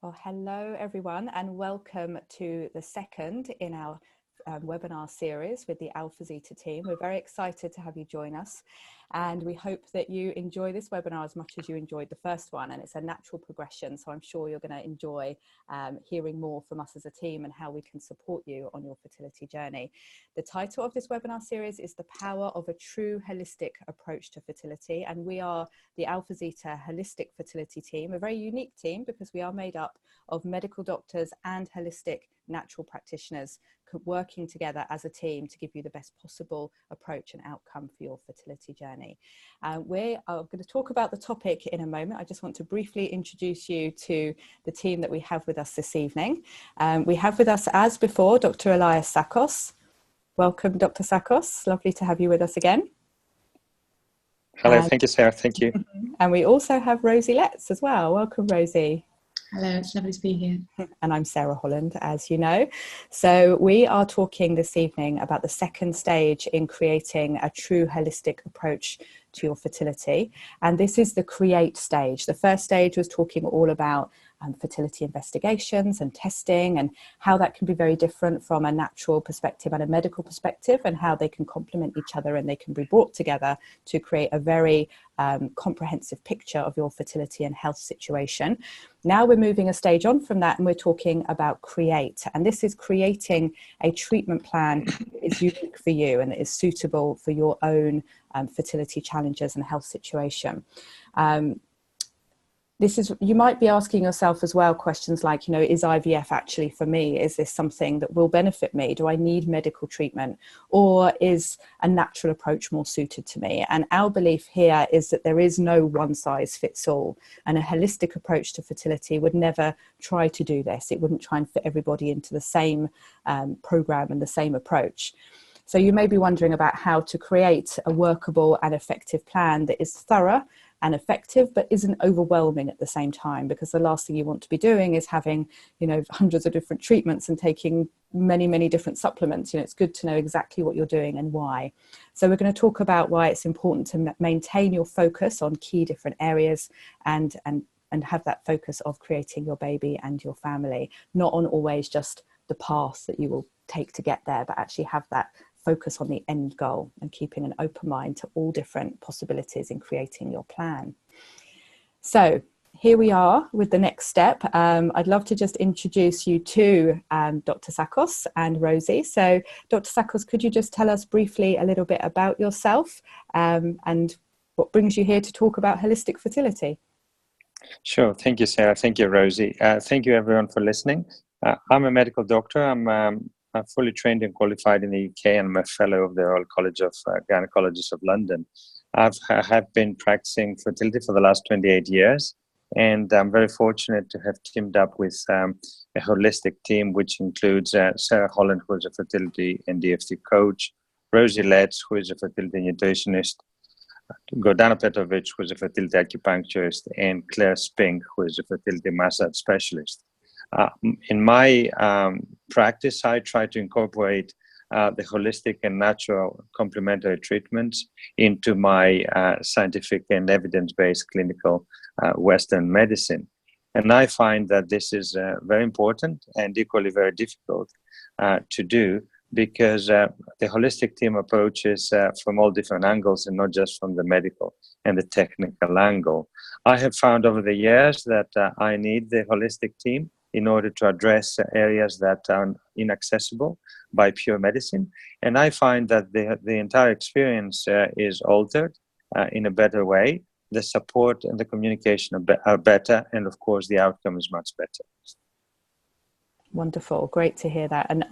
Well, hello everyone, and welcome to the second in our webinar series with the AlphaZita team. We're very excited to have you join us, and we hope that you enjoy this webinar as much as you enjoyed the first one. And it's a natural progression, so I'm sure you're going to enjoy hearing more from us as a team and how we can support you on your fertility journey. The title of this webinar series is The Power of a True Holistic Approach to Fertility, and we are the AlphaZita Holistic Fertility Team, a very unique team because we are made up of medical doctors and holistic natural practitioners working together as a team to give you the best possible approach and outcome for your fertility journey. We are going to talk about the topic in a moment. I just want to briefly introduce you to the team that we have with us this evening. We have with us, as before, Dr. Elias Sakos. Welcome, Dr. Sakos. Lovely to have you with us again. Hello, thank you, Sarah. Thank you. And we also have Rosie Letts as well. Welcome, Rosie. Hello, it's lovely to be here. And I'm Sarah Holland, as you know. So we are talking this evening about the second stage in creating a true holistic approach to your fertility. And this is the create stage. The first stage was talking all about fertility investigations and testing and how that can be very different from a natural perspective and a medical perspective, and how they can complement each other and they can be brought together to create a very comprehensive picture of your fertility and health situation. Now we're moving a stage on from that, and we're talking about create. And this is creating a treatment plan that is unique for you and that is suitable for your own fertility challenges and health situation. You might be asking yourself as well questions like, is IVF actually for me? Is this something that will benefit me? Do I need medical treatment? Or is a natural approach more suited to me? And our belief here is that there is no one size fits all. And a holistic approach to fertility would never try to do this. It wouldn't try and fit everybody into the same program and the same approach. So you may be wondering about how to create a workable and effective plan that is thorough and effective, but isn't overwhelming at the same time, because the last thing you want to be doing is having, hundreds of different treatments and taking many, many different supplements. It's good to know exactly what you're doing and why. So we're going to talk about why it's important to maintain your focus on key different areas and have that focus of creating your baby and your family, not on always just the path that you will take to get there, but actually have that focus on the end goal and keeping an open mind to all different possibilities in creating your plan. So here we are with the next step. I'd love to just introduce you to Dr. Sakos and Rosie. So Dr. Sakos, could you just tell us briefly a little bit about yourself and what brings you here to talk about holistic fertility? Sure. Thank you, Sarah. Thank you, Rosie. Thank you, everyone, for listening. I'm a medical doctor. I'm fully trained and qualified in the UK, and I'm a fellow of the Royal College of Gynecologists of London. I have been practicing fertility for the last 28 years, and I'm very fortunate to have teamed up with a holistic team, which includes Sarah Holland, who is a fertility and DFT coach, Rosie Letts, who is a fertility nutritionist, Gordana Petrovic, who is a fertility acupuncturist, and Claire Spink, who is a fertility massage specialist. In my practice, I try to incorporate the holistic and natural complementary treatments into my scientific and evidence-based clinical Western medicine. And I find that this is very important and equally very difficult to do, because the holistic team approaches from all different angles and not just from the medical and the technical angle. I have found over the years that I need the holistic team in order to address areas that are inaccessible by pure medicine. And I find that the entire experience is altered in a better way. The support and the communication are better, and of course the outcome is much better. Wonderful. Great to hear that. And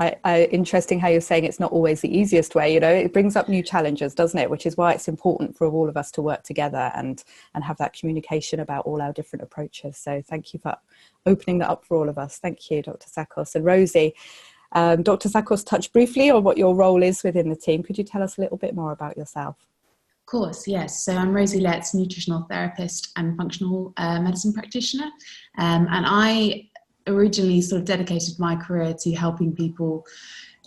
interesting how you're saying it's not always the easiest way. It brings up new challenges, doesn't it? Which is why it's important for all of us to work together and have that communication about all our different approaches. So thank you for opening that up for all of us. Thank you, Dr. Sakos. And Rosie, Dr. Sakos touched briefly on what your role is within the team. Could you tell us a little bit more about yourself? Of course, yes. So I'm Rosie Letts, nutritional therapist and functional medicine practitioner. And I originally sort of dedicated my career to helping people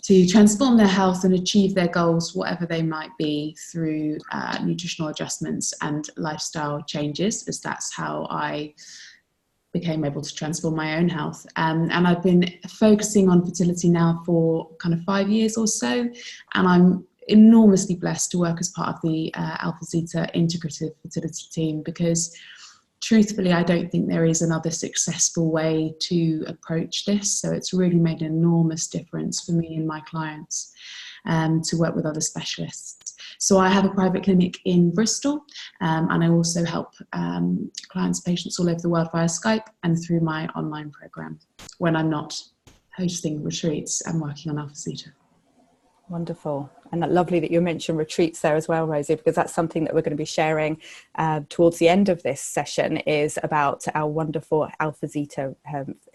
to transform their health and achieve their goals, whatever they might be, through nutritional adjustments and lifestyle changes, as that's how I became able to transform my own health. And I've been focusing on fertility now for kind of 5 years or so, and I'm enormously blessed to work as part of the AlphaZita integrative fertility team, because truthfully, I don't think there is another successful way to approach this. So it's really made an enormous difference for me and my clients to work with other specialists. So I have a private clinic in Bristol, and I also help clients, patients all over the world via Skype and through my online program when I'm not hosting retreats and working on AlphaZita. Wonderful. And that lovely that you mentioned retreats there as well, Rosie, because that's something that we're going to be sharing towards the end of this session, is about our wonderful AlphaZita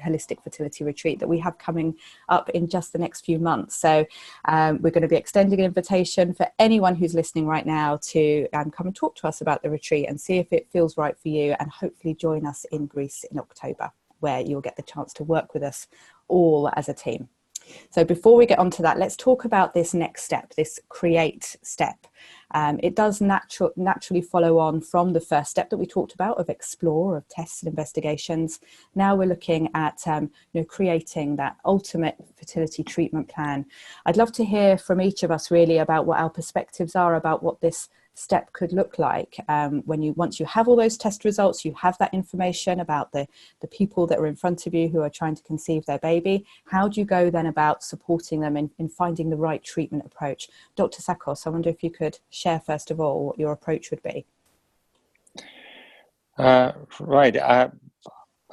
holistic fertility retreat that we have coming up in just the next few months. So we're going to be extending an invitation for anyone who's listening right now to come and talk to us about the retreat and see if it feels right for you, and hopefully join us in Greece in October, where you'll get the chance to work with us all as a team. So before we get on to that, let's talk about this next step, this create step. It does naturally follow on from the first step that we talked about of explore, of tests and investigations. Now we're looking at creating that ultimate fertility treatment plan. I'd love to hear from each of us really about what our perspectives are about what this step could look like once you have all those test results, you have that information about the people that are in front of you who are trying to conceive their baby. How do you go then about supporting them in finding the right treatment approach? Dr. Sakos, I wonder if you could share first of all what your approach would be. Right.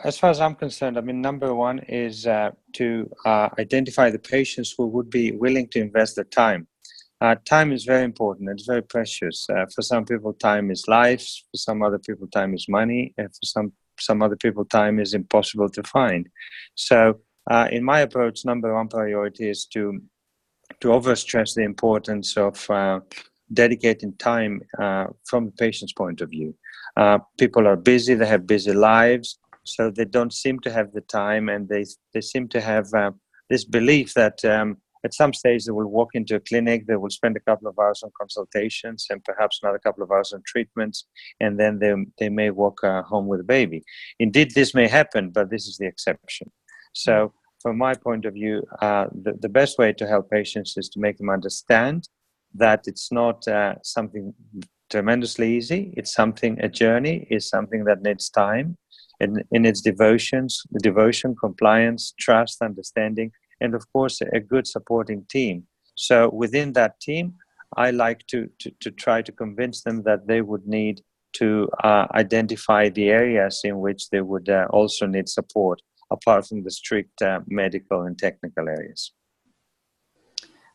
As far as I'm concerned, I mean, number one is to identify the patients who would be willing to invest their time. Time is very important. It's very precious. For some people, time is life. For some other people, time is money. And for some other people, time is impossible to find. So in my approach, number one priority is to overstress the importance of dedicating time from the patient's point of view. People are busy. They have busy lives. So they don't seem to have the time, and they seem to have this belief that at some stage, they will walk into a clinic, they will spend a couple of hours on consultations and perhaps another couple of hours on treatments, and then they may walk home with a baby. Indeed, this may happen, but this is the exception. So from my point of view, the best way to help patients is to make them understand that it's not something tremendously easy. It's a journey, it's something that needs time, and in its devotion, compliance, trust, understanding, and of course, a good supporting team. So within that team, I like to try to convince them that they would need to identify the areas in which they would also need support, apart from the strict medical and technical areas.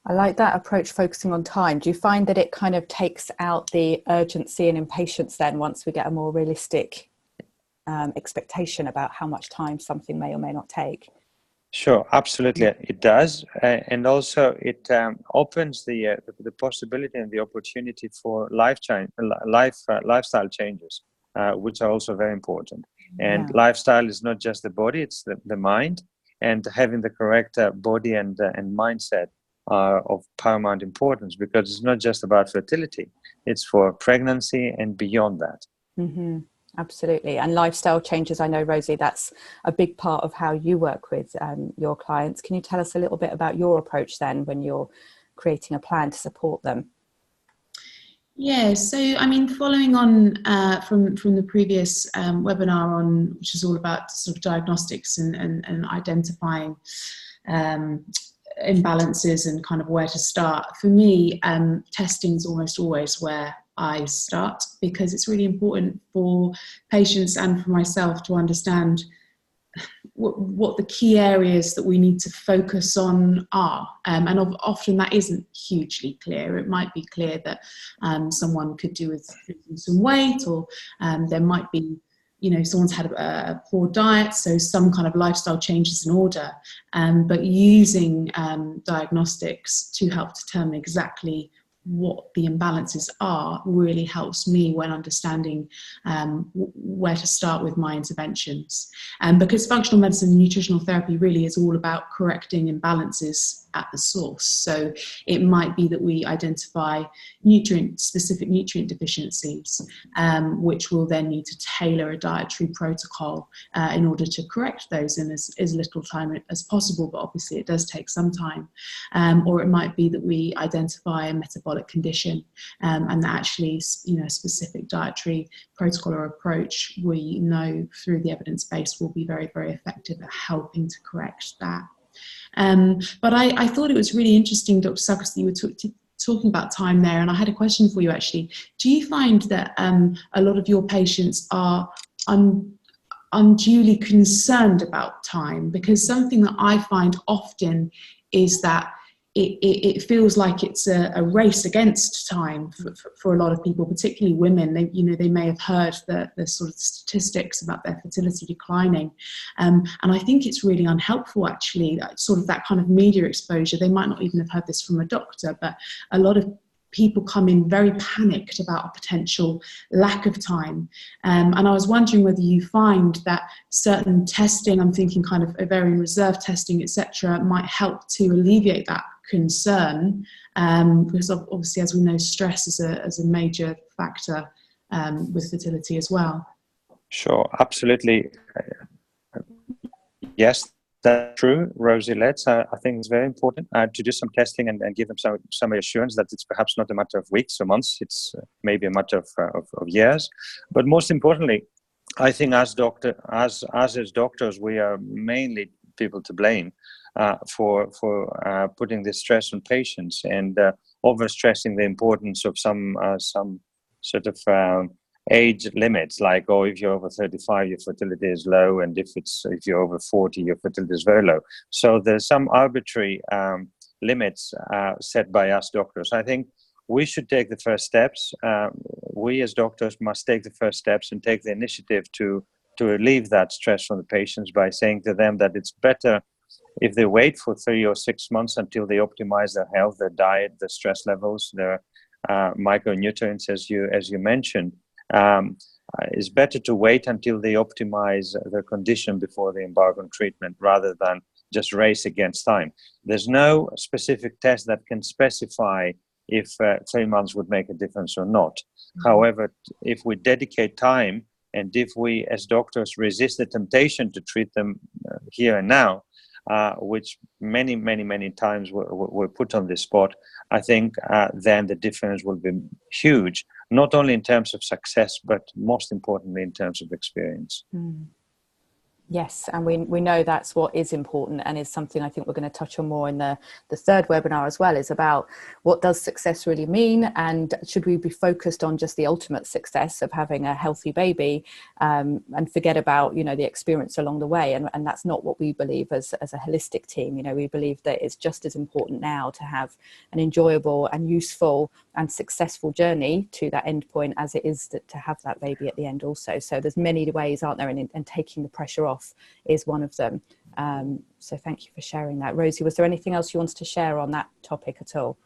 I like that approach, focusing on time. Do you find that it kind of takes out the urgency and impatience then, once we get a more realistic expectation about how much time something may or may not take? Sure, absolutely, it does, and also it opens the possibility and the opportunity for lifestyle changes, which are also very important. And lifestyle is not just the body; it's the mind, and having the correct body and mindset are of paramount importance, because it's not just about fertility; it's for pregnancy and beyond that. Mm-hmm. Absolutely. And lifestyle changes, I know, Rosie, that's a big part of how you work with your clients. Can you tell us a little bit about your approach then when you're creating a plan to support them? Yeah, so I mean, following on from the previous webinar which is all about sort of diagnostics and identifying imbalances and kind of where to start. For me, testing is almost always where I start, because it's really important for patients and for myself to understand what the key areas that we need to focus on are. And often that isn't hugely clear. It might be clear that someone could do with losing some weight, or there might be, someone's had a poor diet, so some kind of lifestyle change is in order. But using diagnostics to help determine exactly what the imbalances are really helps me when understanding where to start with my interventions. Because functional medicine and nutritional therapy really is all about correcting imbalances at the source. So it might be that we identify specific nutrient deficiencies, which will then need to tailor a dietary protocol in order to correct those in as little time as possible, but obviously it does take some time. Or it might be that we identify a metabolic condition, and that actually, a specific dietary protocol or approach we know through the evidence base will be very, very effective at helping to correct that. But I thought it was really interesting, Dr. Sakos, that you were talking about time there, and I had a question for you actually. Do you find that a lot of your patients are unduly concerned about time? Because something that I find often is that it feels like it's a race against time for a lot of people, particularly women. They may have heard the sort of statistics about their fertility declining, and I think it's really unhelpful actually. Sort of that kind of media exposure. They might not even have heard this from a doctor, but a lot of people come in very panicked about a potential lack of time. And I was wondering whether you find that certain testing, I'm thinking kind of ovarian reserve testing, etc., might help to alleviate that concern, because obviously, as we know, stress is a major factor with fertility as well. Sure, absolutely. Yes, that's true, Rosie. I think it's very important to do some testing and give them some assurance that it's perhaps not a matter of weeks or months, it's maybe a matter of years. But most importantly, I think as doctors, we are mainly people to blame for putting this stress on patients and overstressing the importance of some sort of age limits, like, oh, if you're over 35, your fertility is low, and if you're over 40, your fertility is very low. So there's some arbitrary limits set by us doctors. I think we should take the first steps. We as doctors must take the first steps and take the initiative to relieve that stress from the patients by saying to them that it's better if they wait for 3 or 6 months until they optimize their health, their diet, their stress levels, their micronutrients, as you mentioned. It's better to wait until they optimize their condition before they embark on treatment rather than just race against time. There's no specific test that can specify if 3 months would make a difference or not. Mm-hmm. However, if we dedicate time and if we as doctors resist the temptation to treat them here and now, which many times we're put on this spot, I think then the difference will be huge, not only in terms of success, but most importantly in terms of experience. Mm. Yes, and we know that's what is important, and is something I think we're going to touch on more in the third webinar as well, is about what does success really mean, and should we be focused on just the ultimate success of having a healthy baby and forget about, the experience along the way, and that's not what we believe as a holistic team. We believe that it's just as important now to have an enjoyable and useful and successful journey to that end point as it is to have that baby at the end also. So there's many ways, aren't there, and taking the pressure off is one of them. So thank you for sharing that. Rosie, was there anything else you wanted to share on that topic at all?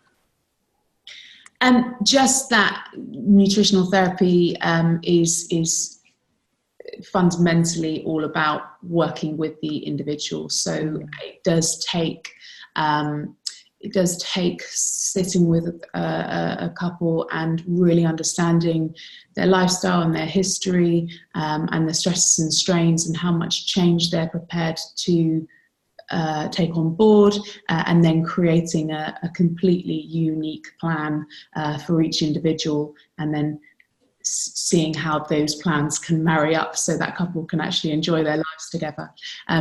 Just that nutritional therapy is fundamentally all about working with the individual. So it does take sitting with a couple and really understanding their lifestyle and their history, and the stresses and strains and how much change they're prepared to take on board, and then creating a completely unique plan for each individual, and then seeing how those plans can marry up so that couple can actually enjoy their lives together.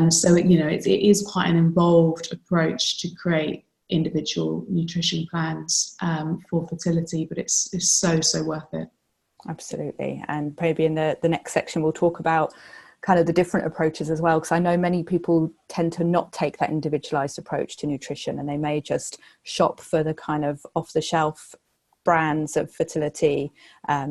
So it is quite an involved approach to create individual nutrition plans for fertility, but it's so worth it. Absolutely. And maybe in the next section we'll talk about kind of the different approaches as well, because I know many people tend to not take that individualized approach to nutrition, and they may just shop for the kind of off-the-shelf brands of fertility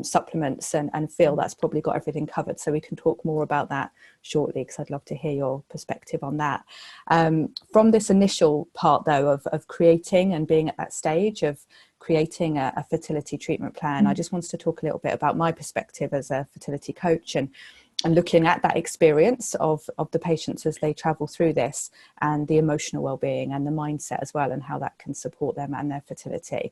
supplements and feel that's probably got everything covered. So we can talk more about that shortly, because I'd love to hear your perspective on that. From this initial part though of creating and being at that stage of creating a fertility treatment plan, I just wanted to talk a little bit about my perspective as a fertility coach, and looking at that experience of the patients as they travel through this, and the emotional well-being and the mindset as well, and how that can support them and their fertility.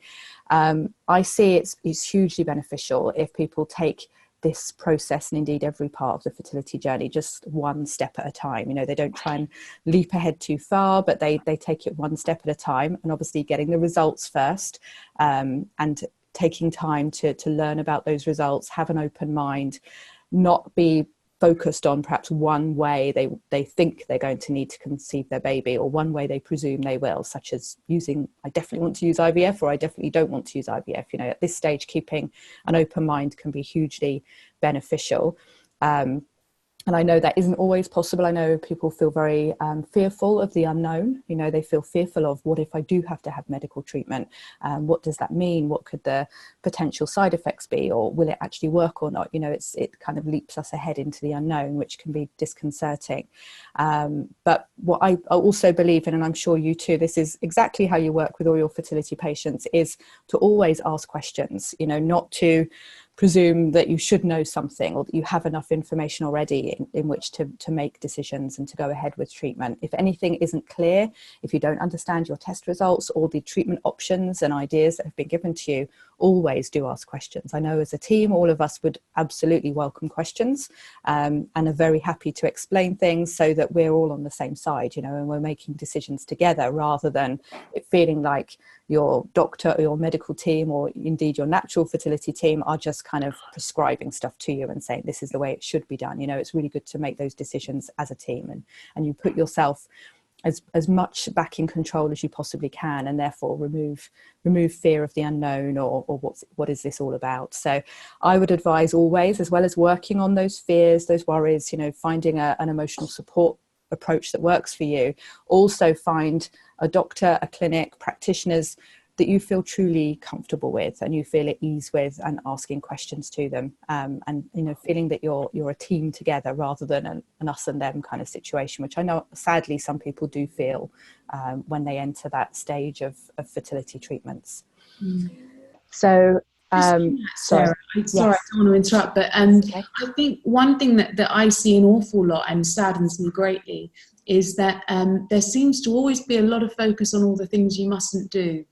I see it's hugely beneficial if people take this process, and indeed every part of the fertility journey, just one step at a time. You know, they don't try and leap ahead too far, but they take it one step at a time, and obviously getting the results first, and taking time to learn about those results, have an open mind, not be focused on perhaps one way they think they're going to need to conceive their baby, or one way they presume they will, such as I definitely want to use IVF, or I definitely don't want to use IVF. You know, at this stage, keeping an open mind can be hugely beneficial. And I know that isn't always possible. I know people feel very fearful of the unknown. You know, they feel fearful of, what if I do have to have medical treatment? What does that mean? What could the potential side effects be? Or will it actually work or not? You know, it kind of leaps us ahead into the unknown, which can be disconcerting. But what I also believe in, and I'm sure you too, this is exactly how you work with all your fertility patients, is to always ask questions, you know, not to presume that you should know something, or that you have enough information already in which to make decisions and to go ahead with treatment. If anything isn't clear, if you don't understand your test results or the treatment options and ideas that have been given to you, always do ask questions. I know as a team, all of us would absolutely welcome questions, and are very happy to explain things so that we're all on the same side, you know, and we're making decisions together, rather than it feeling like your doctor or your medical team, or indeed your natural fertility team, are just kind of prescribing stuff to you and saying this is the way it should be done. You know, it's really good to make those decisions as a team, and you put yourself as much back in control as you possibly can, and therefore remove fear of the unknown, or what is this all about. So I would advise always, as well as working on those fears, those worries, you know, finding an emotional support approach that works for you, also find a doctor, a clinic, practitioners that you feel truly comfortable with and you feel at ease with, and asking questions to them, and you know, feeling that you're a team together, rather than an us and them kind of situation, which I know sadly some people do feel when they enter that stage of fertility treatments. So Sarah, sorry, I don't want to interrupt, but okay. I think one thing that I see an awful lot and saddens me greatly is that there seems to always be a lot of focus on all the things you mustn't do,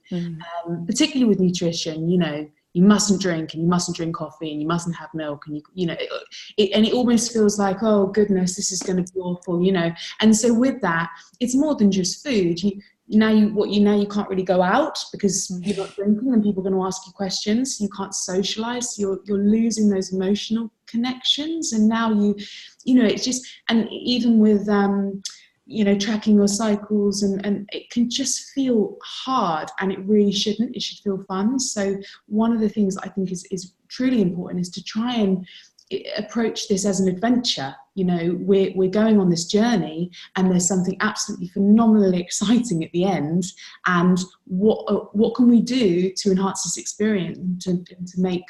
particularly with nutrition. You know, you mustn't drink, and you mustn't drink coffee, and you mustn't have milk, and you know, and it almost feels like, oh goodness, this is going to be awful, you know. And so with that, it's more than just food. Now you can't really go out because you're not drinking, and people are going to ask you questions. You can't socialize. You're losing those emotional connections, and now you know, it's just, and even with you know, tracking your cycles, and it can just feel hard, and it really shouldn't. It should feel fun. So one of the things I think is truly important is to try and approach this as an adventure. You know, we're going on this journey, and there's something absolutely phenomenally exciting at the end, and what can we do to enhance this experience and to make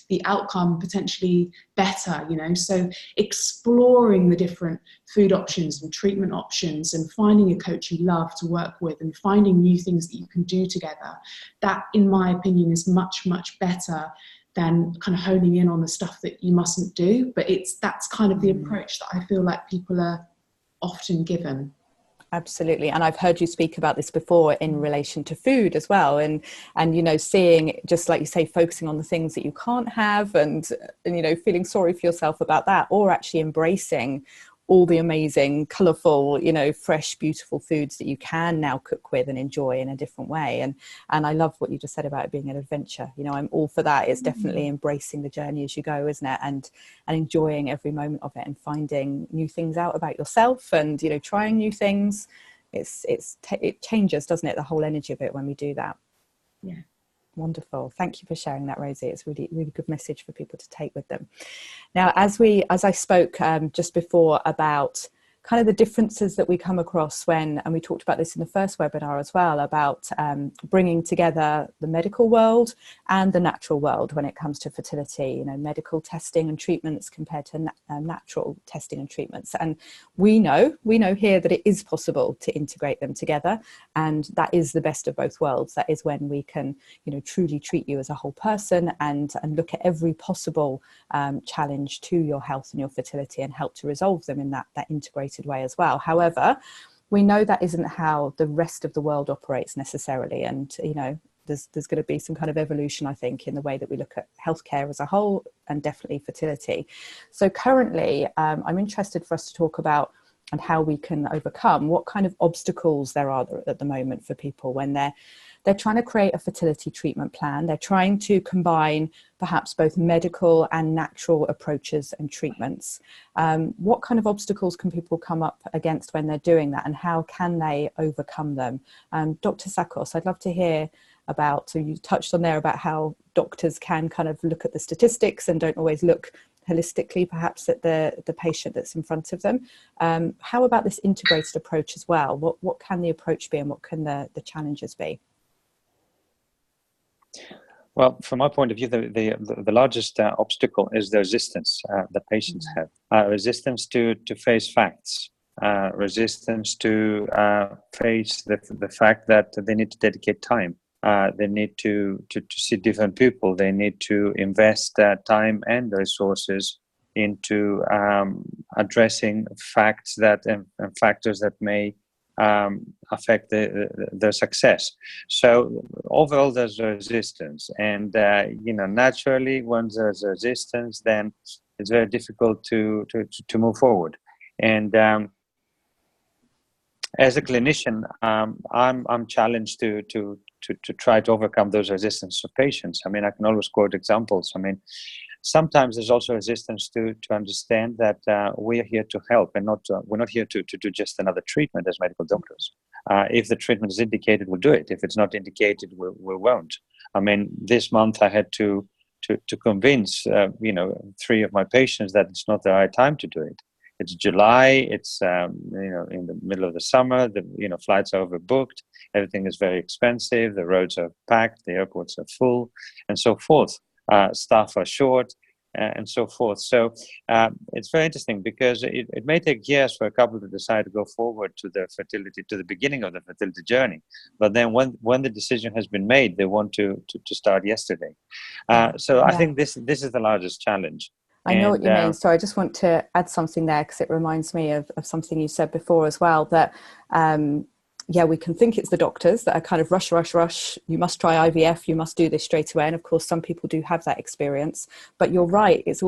the outcome potentially better, you know. So exploring the different food options and treatment options, and finding a coach you love to work with, and finding new things that you can do together, that in my opinion is much better than kind of honing in on the stuff that you mustn't do. But that's kind of the approach that I feel like people are often given. Absolutely. And I've heard you speak about this before in relation to food as well. And you know, seeing, just like you say, focusing on the things that you can't have, and you know, feeling sorry for yourself about that, or actually embracing all the amazing, colourful, you know, fresh, beautiful foods that you can now cook with and enjoy in a different way. And I love what you just said about it being an adventure. You know, I'm all for that. It's definitely embracing the journey as you go, isn't it? And enjoying every moment of it, and finding new things out about yourself, and, you know, trying new things. It changes, doesn't it? The whole energy of it when we do that. Yeah. Wonderful. Thank you for sharing that, Rosie. It's really, really good message for people to take with them. Now, as I spoke just before about kind of the differences that we come across when, and we talked about this in the first webinar as well, about bringing together the medical world and the natural world when it comes to fertility, you know, medical testing and treatments compared to natural testing and treatments. And we know here that it is possible to integrate them together, and that is the best of both worlds. That is when we can, you know, truly treat you as a whole person and look at every possible challenge to your health and your fertility and help to resolve them in that integrated way as well. However, we know that isn't how the rest of the world operates necessarily, and you know, there's going to be some kind of evolution, I think, in the way that we look at healthcare as a whole, and definitely fertility. So currently, I'm interested for us to talk about and how we can overcome what kind of obstacles there are at the moment for people when they're trying to create a fertility treatment plan. They're trying to combine perhaps both medical and natural approaches and treatments. What kind of obstacles can people come up against when they're doing that, and how can they overcome them? Dr. Sakos, I'd love to hear about, so you touched on there about how doctors can kind of look at the statistics and don't always look holistically perhaps at the patient that's in front of them. How about this integrated approach as well? What can the approach be, and what can the challenges be? Well, from my point of view, the largest obstacle is the resistance that patients have. Resistance to face facts, resistance to face the fact that they need to dedicate time. They need to see different people. They need to invest time and resources into addressing facts that and factors that may affect their success. So overall, there's resistance, and you know, naturally, when there's resistance, then it's very difficult to move forward. And as a clinician, I'm challenged to try to overcome those resistance of patients. I mean, I can always quote examples. I mean, sometimes there's also resistance to understand that we are here to help, and we're not here to do just another treatment as medical doctors. If the treatment is indicated, we'll do it. If it's not indicated, we won't. I mean, this month I had to convince you know, 3 of my patients that it's not the right time to do it. It's July. It's you know, in the middle of the summer. The flights are overbooked. Everything is very expensive. The roads are packed. The airports are full, and so forth. Staff are short, and so forth. So it's very interesting, because it may take years for a couple to decide to go forward to the beginning of the fertility journey. But then when the decision has been made, they want to start yesterday. So I think this is the largest challenge. I know what you mean. So I just want to add something there, because it reminds me of something you said before as well, that yeah, we can think it's the doctors that are kind of rush, you must try IVF, you must do this straight away. And of course, some people do have that experience. But you're right, it's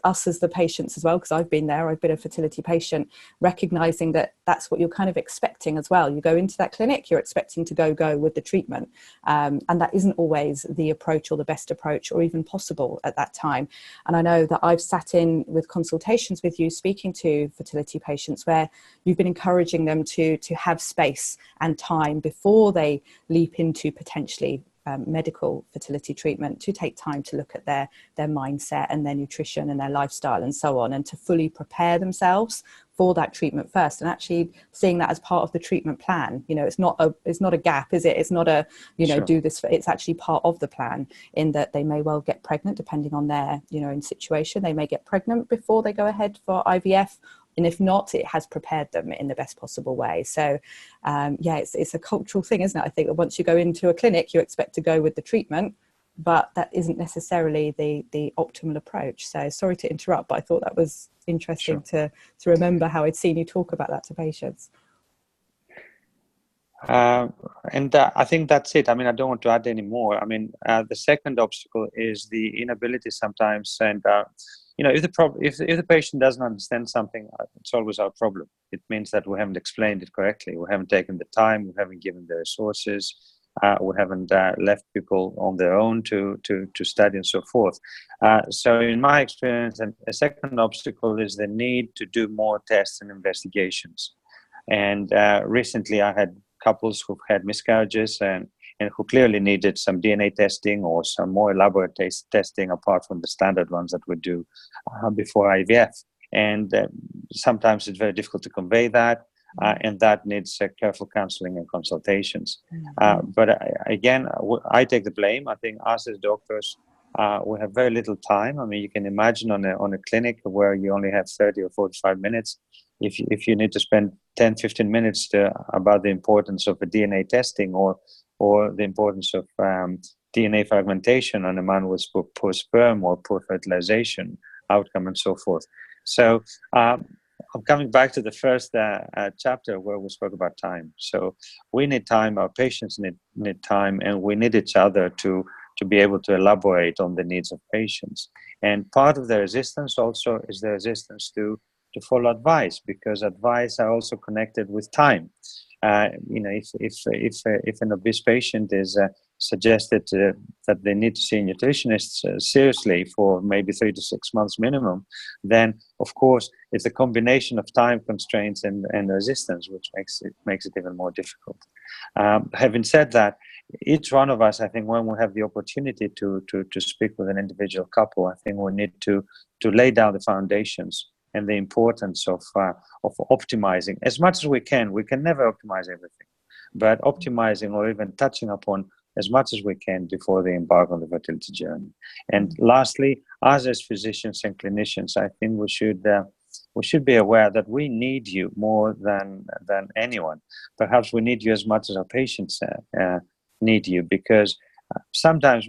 us as the patients as well, because I've been there, I've been a fertility patient, recognizing that that's what you're kind of expecting as well. You go into that clinic, you're expecting to go with the treatment. And that isn't always the approach or the best approach or even possible at that time. And I know that I've sat in with consultations with you, speaking to fertility patients, where you've been encouraging them to have space and time before they leap into potentially medical fertility treatment, to take time to look at their mindset and their nutrition and their lifestyle and so on, and to fully prepare themselves for that treatment first, and actually seeing that as part of the treatment plan. You know, it's not a gap, is it? It's not a, you know, sure, do this. It's actually part of the plan, in that they may well get pregnant depending on their, you know, in situation. They may get pregnant before they go ahead for IVF. And if not, it has prepared them in the best possible way. So, yeah, it's a cultural thing, isn't it? I think that once you go into a clinic, you expect to go with the treatment, but that isn't necessarily the optimal approach. So sorry to interrupt, but I thought that was interesting, sure, to remember how I'd seen you talk about that to patients. And I think that's it. I mean, I don't want to add any more. I mean, the second obstacle is the inability sometimes, and you know, if the patient doesn't understand something, it's always our problem. It means that we haven't explained it correctly. We haven't taken the time. We haven't given the resources. We haven't left people on their own to study and so forth. So in my experience, and a second obstacle is the need to do more tests and investigations. And recently I had couples who've had miscarriages and who clearly needed some DNA testing or some more elaborate testing apart from the standard ones that we do before IVF. and sometimes it's very difficult to convey that, and that needs careful counseling and consultations. But again, I take the blame. I think us as doctors, we have very little time. I mean, you can imagine on a clinic where you only have 30 or 45 minutes, if you need to spend 10, 15 minutes about the importance of a DNA testing or the importance of DNA fragmentation on a man with poor sperm or poor fertilization outcome and so forth. So I'm coming back to the first chapter where we spoke about time. So we need time, our patients need time, and we need each other to be able to elaborate on the needs of patients. And part of the resistance also is the resistance to follow advice, because advice are also connected with time. If an obese patient is suggested that they need to see a nutritionist seriously for maybe 3 to 6 months minimum, then of course it's a combination of time constraints and resistance which makes it even more difficult. Having said that, each one of us, I think, when we have the opportunity to speak with an individual couple, I think we need to lay down the foundations and the importance of optimizing as much as we can. We can never optimize everything, but optimizing or even touching upon as much as we can before they embark on the fertility journey. And lastly, us as physicians and clinicians, I think we should be aware that we need you more than anyone. Perhaps we need you as much as our patients need you, because sometimes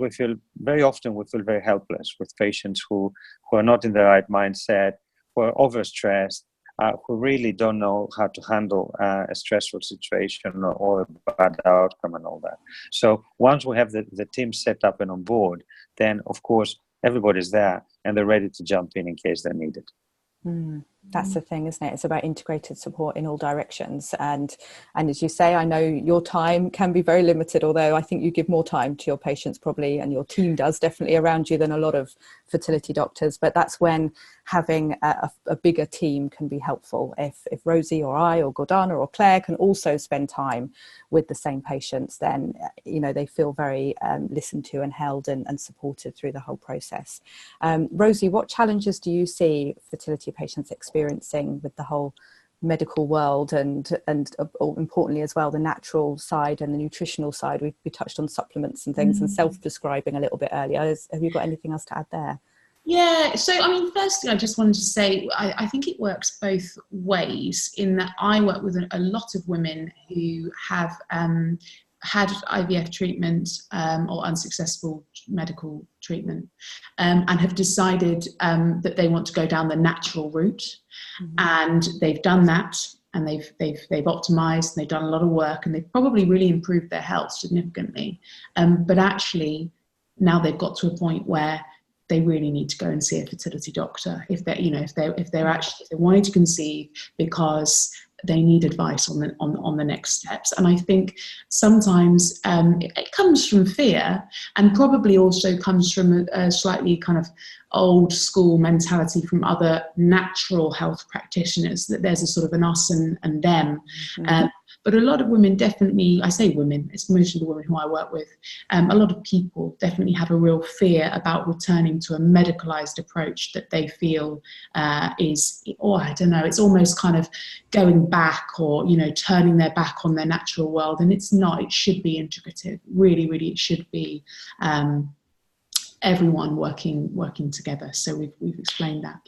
very often we feel very helpless with patients who are not in the right mindset, who are overstressed, who really don't know how to handle a stressful situation or a bad outcome and all that. So once we have the team set up and on board, then of course everybody's there and they're ready to jump in case they're needed. That's the thing, isn't it? It's about integrated support in all directions. And as you say, I know your time can be very limited, although I think you give more time to your patients probably, and your team does definitely around you, than a lot of fertility doctors. But that's when having a bigger team can be helpful. If Rosie or I or Gordana or Claire can also spend time with the same patients, then they feel very listened to and held and supported through the whole process. Rosie, what challenges do you see fertility patients experiencing with the whole medical world and importantly as well, the natural side and the nutritional side? We touched on supplements and things and self-prescribing a little bit earlier. Have you got anything else to add there? Yeah, so I mean, firstly, I just wanted to say I think it works both ways, in that I work with a lot of women who have had IVF treatment or unsuccessful medical treatment and have decided that they want to go down the natural route. And they've done that, and they've optimized, and they've done a lot of work, and they've probably really improved their health significantly. But actually now they've got to a point where they really need to go and see a fertility doctor if they're wanting to conceive, because they need advice on the next steps. And I think sometimes it comes from fear, and probably also comes from a slightly kind of old school mentality from other natural health practitioners, that there's a sort of an us and them. But a lot of women definitely, I say women, it's mostly the women who I work with, a lot of people definitely have a real fear about returning to a medicalized approach that they feel it's almost kind of going back, or, turning their back on their natural world. And it's not, it should be integrative. Really, really, it should be everyone working together. So we've explained that.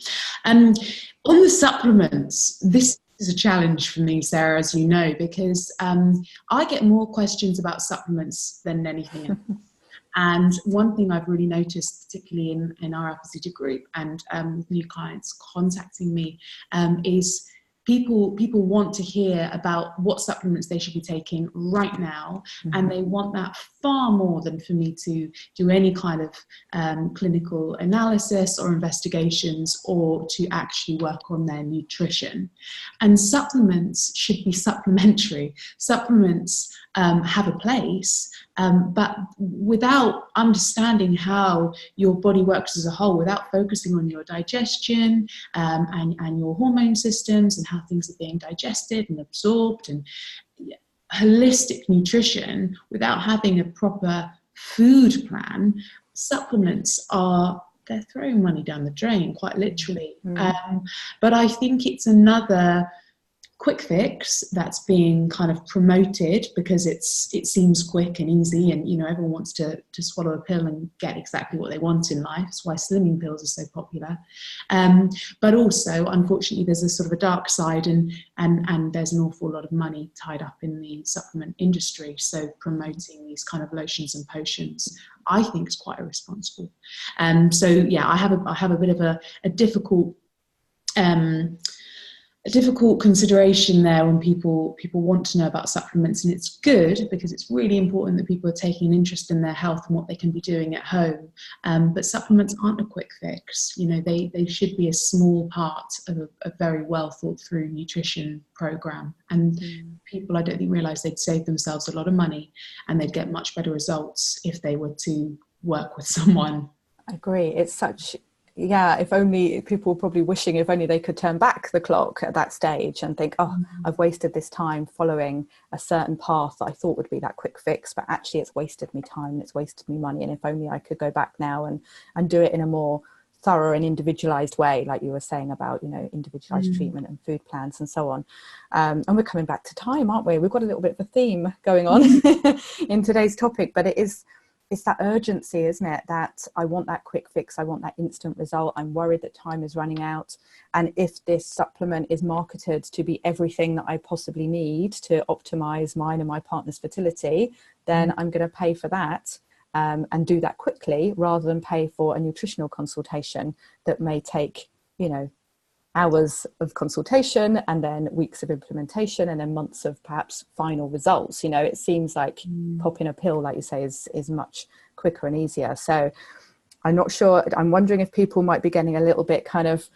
On the supplements, this is a challenge for me, Sarah, as you know, because I get more questions about supplements than anything else. And one thing I've really noticed, particularly in our AlphaZita group and with new clients contacting me, is people want to hear about what supplements they should be taking right now, and they want that far more than for me to do any kind of clinical analysis or investigations, or to actually work on their nutrition. And supplements should be supplementary. Supplements have a place, but without understanding how your body works as a whole, without focusing on your digestion and your hormone systems and how things are being digested and absorbed, and holistic nutrition, without having a proper food plan, supplements are they're throwing money down the drain, quite literally. But I think it's another quick fix that's being kind of promoted because it seems quick and easy, and everyone wants to swallow a pill and get exactly what they want in life. That's why slimming pills are so popular. But also, unfortunately, there's a sort of a dark side, and there's an awful lot of money tied up in the supplement industry. So promoting these kind of lotions and potions, I think, is quite irresponsible. So yeah, I have a bit of a difficult consideration there when people want to know about supplements, and it's good because it's really important that people are taking an interest in their health and what they can be doing at home. But supplements aren't a quick fix. They should be a small part of a very well thought through nutrition program. And people, I don't think, realize they'd save themselves a lot of money and they'd get much better results if they were to work with someone. I agree. It's such. Yeah, if only people were probably wishing if only they could turn back the clock at that stage and think, I've wasted this time following a certain path that I thought would be that quick fix, but actually it's wasted me time and it's wasted me money. And if only I could go back now and do it in a more thorough and individualized way, like you were saying about, individualized treatment and food plans and so on. And we're coming back to time, aren't we? We've got a little bit of a theme going on in today's topic, but it's that urgency, isn't it? That I want that quick fix. I want that instant result. I'm worried that time is running out. And if this supplement is marketed to be everything that I possibly need to optimize mine and my partner's fertility, then I'm going to pay for that and do that quickly rather than pay for a nutritional consultation that may take, hours of consultation and then weeks of implementation and then months of perhaps final results. It seems like popping a pill, like you say, is much quicker and easier. So I'm not sure. I'm wondering if people might be getting a little bit kind of,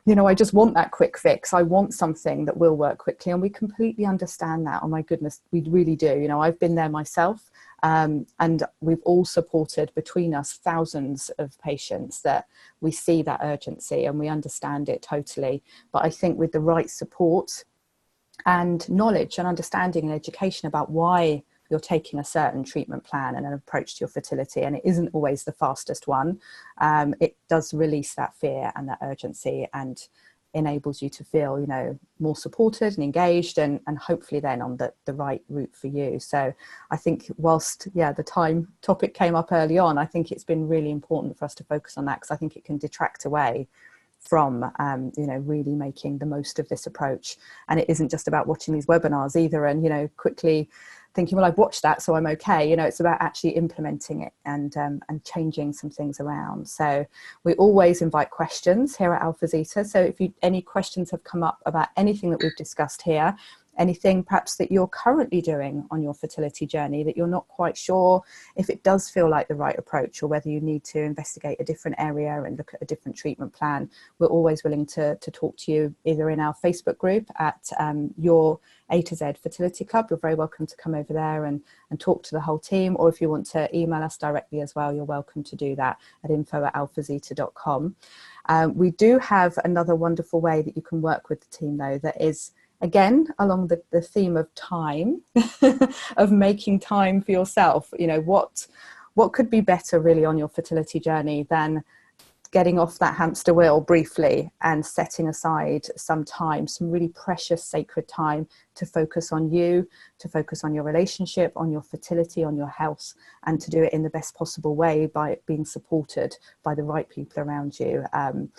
I just want that quick fix. I want something that will work quickly. And we completely understand that. Oh my goodness, we really do. I've been there myself. And we've all supported between us thousands of patients that we see that urgency and we understand it totally. But I think with the right support and knowledge and understanding and education about why you're taking a certain treatment plan and an approach to your fertility, and it isn't always the fastest one, it does release that fear and that urgency and enables you to feel, more supported and engaged and hopefully then on the right route for you. So I think whilst, the time topic came up early on, I think it's been really important for us to focus on that because I think it can detract away from, really making the most of this approach. And it isn't just about watching these webinars either and, quickly thinking, well, I've watched that, so I'm okay. It's about actually implementing it and changing some things around. So we always invite questions here at AlphaZita. So if any questions have come up about anything that we've discussed here, anything perhaps that you're currently doing on your fertility journey that you're not quite sure if it does feel like the right approach or whether you need to investigate a different area and look at a different treatment plan, we're always willing to talk to you either in our Facebook group at your A to Z Fertility Club. You're very welcome to come over there and talk to the whole team, or if you want to email us directly as well, you're welcome to do that at info@alphazita.com. We do have another wonderful way that you can work with the team though that is again along the theme of time of making time for yourself. What could be better really on your fertility journey than getting off that hamster wheel briefly and setting aside some time, some really precious sacred time to focus on you, to focus on your relationship, on your fertility, on your health, and to do it in the best possible way by being supported by the right people around you. And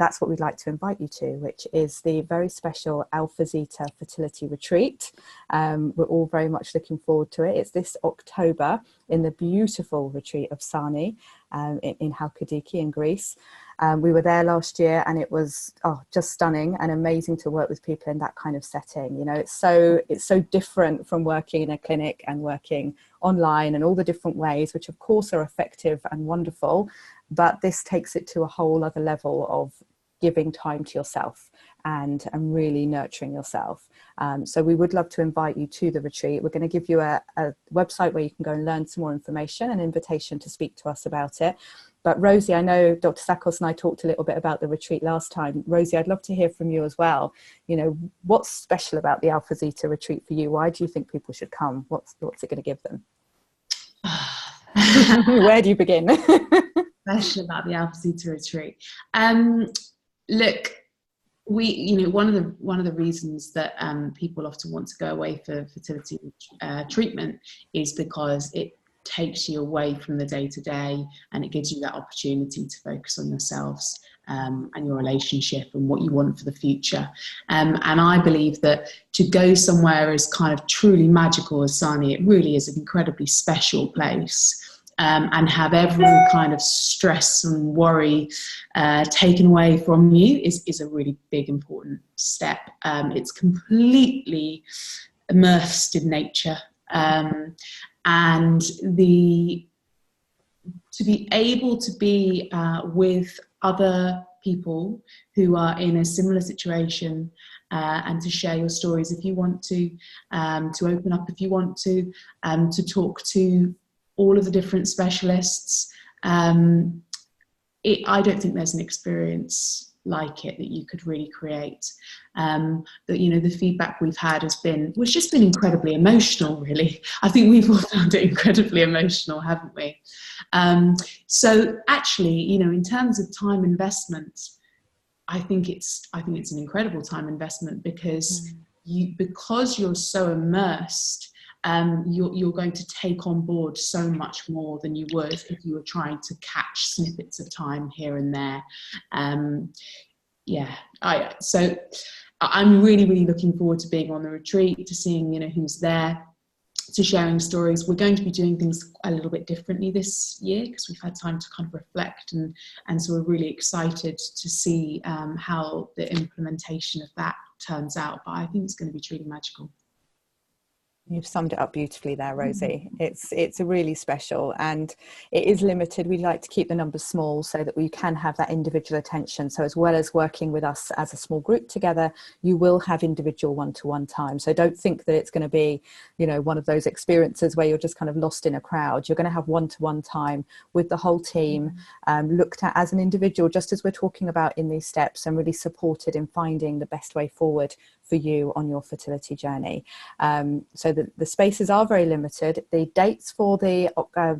that's what we'd like to invite you to, which is the very special AlphaZita Fertility Retreat. We're all very much looking forward to it. It's this October in the beautiful retreat of Sani in Halkidiki in Greece. We were there last year and it was just stunning and amazing to work with people in that kind of setting. It's so different from working in a clinic and working online and all the different ways, which of course are effective and wonderful, but this takes it to a whole other level of giving time to yourself and really nurturing yourself. So we would love to invite you to the retreat. We're going to give you a website where you can go and learn some more information, an invitation to speak to us about it. But Rosie, I know Dr. Sakos and I talked a little bit about the retreat last time. Rosie, I'd love to hear from you as well. What's special about the AlphaZita retreat for you? Why do you think people should come? What's it going to give them? Where do you begin? question about the AlphaZita retreat. Look, one of the reasons that people often want to go away for fertility treatment is because it takes you away from the day-to-day, and it gives you that opportunity to focus on yourselves and your relationship and what you want for the future. And I believe that to go somewhere as kind of truly magical as Sani, it really is an incredibly special place. And have every kind of stress and worry taken away from you is a really big, important step. It's completely immersed in nature. And to be able to be with other people who are in a similar situation and to share your stories if you want to open up if you want to talk to all of the different specialists. I don't think there's an experience like it that you could really create. The feedback we've had has been incredibly emotional, really. I think we've all found it incredibly emotional, haven't we? So actually, in terms of time investment, I think it's an incredible time investment because you're so immersed. You're going to take on board so much more than you would if you were trying to catch snippets of time here and there. So I'm really, really looking forward to being on the retreat, to seeing, who's there, to sharing stories. We're going to be doing things a little bit differently this year because we've had time to kind of reflect, and so we're really excited to see how the implementation of that turns out. But I think it's going to be truly magical. You've summed it up beautifully there, Rosie. It's a really special, and it is limited. We like to keep the numbers small so that we can have that individual attention. So as well as working with us as a small group together, you will have individual one-to-one time. So don't think that it's going to be, one of those experiences where you're just kind of lost in a crowd. You're going to have one-to-one time with the whole team, looked at as an individual, just as we're talking about in these steps, and really supported in finding the best way forward for you on your fertility journey. So the spaces are very limited. The dates for the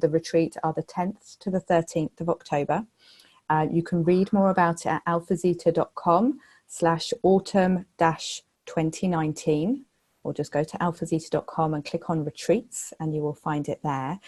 retreat are the 10th to the 13th of October. You can read more about it at alphazita.com/autumn-2019, or just go to alphazita.com and click on retreats and you will find it there.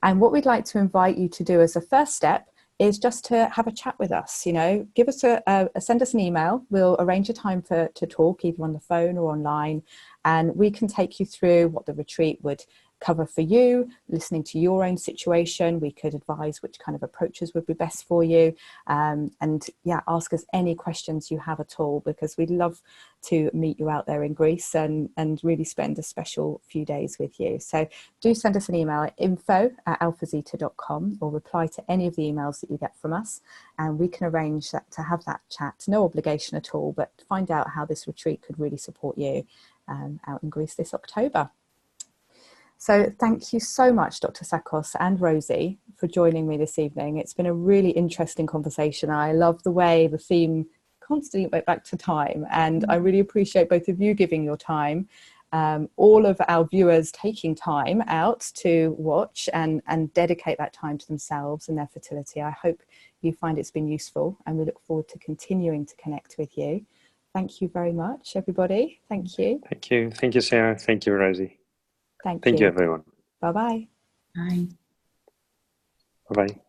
And what we'd like to invite you to do as a first step is just to have a chat with us. Give us send us an email. We'll arrange a time to talk, either on the phone or online, and we can take you through what the retreat would cover for you, listening to your own situation. We could advise which kind of approaches would be best for you, and ask us any questions you have at all, because we'd love to meet you out there in Greece and really spend a special few days with you. So do send us an email at info@alphazita.com, or reply to any of the emails that you get from us, and we can arrange that, to have that chat. No obligation at all, but find out how this retreat could really support you out in Greece this October. So thank you so much, Dr. Sakos and Rosie, for joining me this evening. It's been a really interesting conversation. I love the way the theme constantly went back to time, and I really appreciate both of you giving your time, all of our viewers taking time out to watch and dedicate that time to themselves and their fertility. I hope you find it's been useful, and we look forward to continuing to connect with you. Thank you very much, everybody. Thank you. Thank you. Thank you, Sarah. Thank you, Rosie. Thank you, everyone. Bye-bye. Bye. Bye-bye.